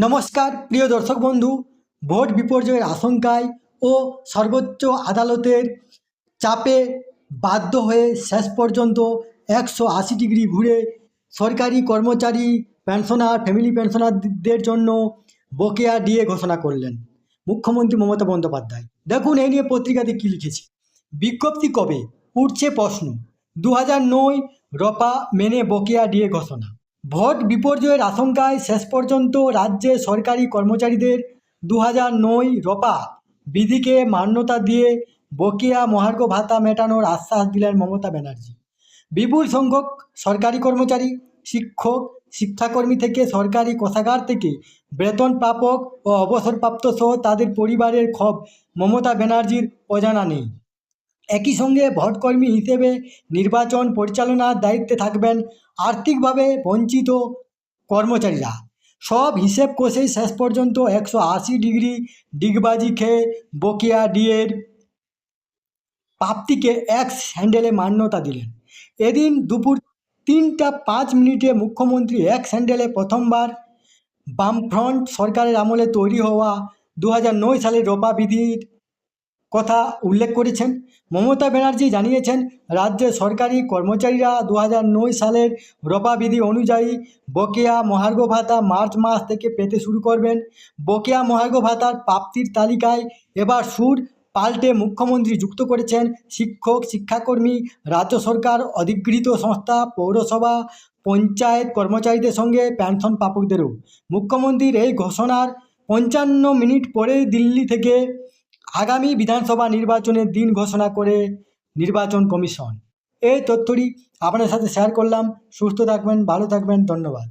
নমস্কার প্রিয় দর্শক বন্ধু। ভোট বিপর্যয়ের আশঙ্কায় ও সর্বোচ্চ আদালতের চাপে বাধ্য হয়ে শেষ পর্যন্ত 180 ডিগ্রি ঘুরে সরকারি কর্মচারী, পেনশনার, ফ্যামিলি পেনশনারদের জন্য বকেয়া ডিএ ঘোষণা করলেন মুখ্যমন্ত্রী মমতা বন্দ্যোপাধ্যায়। দেখুন এই নিয়ে পত্রিকাতে কী লিখেছে। বিজ্ঞপ্তি কবে? উঠছে প্রশ্ন। 2009 রপা মেনে বকেয়া ডিএ ঘোষণা। ভোট বিপর্যয়ের আশঙ্কায় শেষ পর্যন্ত রাজ্যে সরকারি কর্মচারীদের 2009 রপা বিধিকে মান্যতা দিয়ে বকেয়া মহার্ঘ ভাতা মেটানোর আশ্বাস দিলেন মমতা ব্যানার্জি। বিপুল সংখ্যক সরকারি কর্মচারী, শিক্ষক, শিক্ষাকর্মী থেকে সরকারি কোষাগার থেকে বেতন প্রাপক ও অবসরপ্রাপ্ত সহ তাদের পরিবারের ক্ষোভ মমতা ব্যানার্জির অজানা নেই। একই সঙ্গে ভোটকর্মী হিসেবে নির্বাচন পরিচালনার দায়িত্বে থাকবেন আর্থিকভাবে বঞ্চিত কর্মচারীরা। সব হিসেব কষেই শেষ পর্যন্ত 180 ডিগ্রি ডিগবাজি খেয়ে বকেয়া ডিএর প্রাপ্তিকে এক্স হ্যান্ডেলে মান্যতা দিলেন। এদিন দুপুর 3টা 5 মিনিটে মুখ্যমন্ত্রী এক্স হ্যান্ডেলে প্রথমবার বামফ্রন্ট সরকারের আমলে তৈরি হওয়া 2009 সালের রপা বিধির কথা উল্লেখ করেছেন। মমতা ব্যানার্জি জানিয়েছেন, রাজ্যের সরকারি কর্মচারীরা 2009 সালের রপা বিধি অনুযায়ী বকেয়া মহার্ঘ ভাতা মার্চ মাস থেকে পেতে শুরু করবেন। বকেয়া মহার্ঘ ভাতার প্রাপ্তির তালিকায় এবার সুর পাল্টে মুখ্যমন্ত্রী যুক্ত করেছেন শিক্ষক, শিক্ষাকর্মী, রাজ্য সরকার অধিগৃহীত সংস্থা, পৌরসভা, পঞ্চায়েত কর্মচারীদের সঙ্গে পেনশন প্রাপকদেরও। মুখ্যমন্ত্রীর এই ঘোষণার 55 মিনিট পরেই দিল্লি থেকে আগামী বিধানসভা নির্বাচনের দিন ঘোষণা করে নির্বাচন কমিশন। এই তথ্যটি আপনার সাথে শেয়ার করলাম। সুস্থ থাকবেন, ভালো থাকবেন, ধন্যবাদ।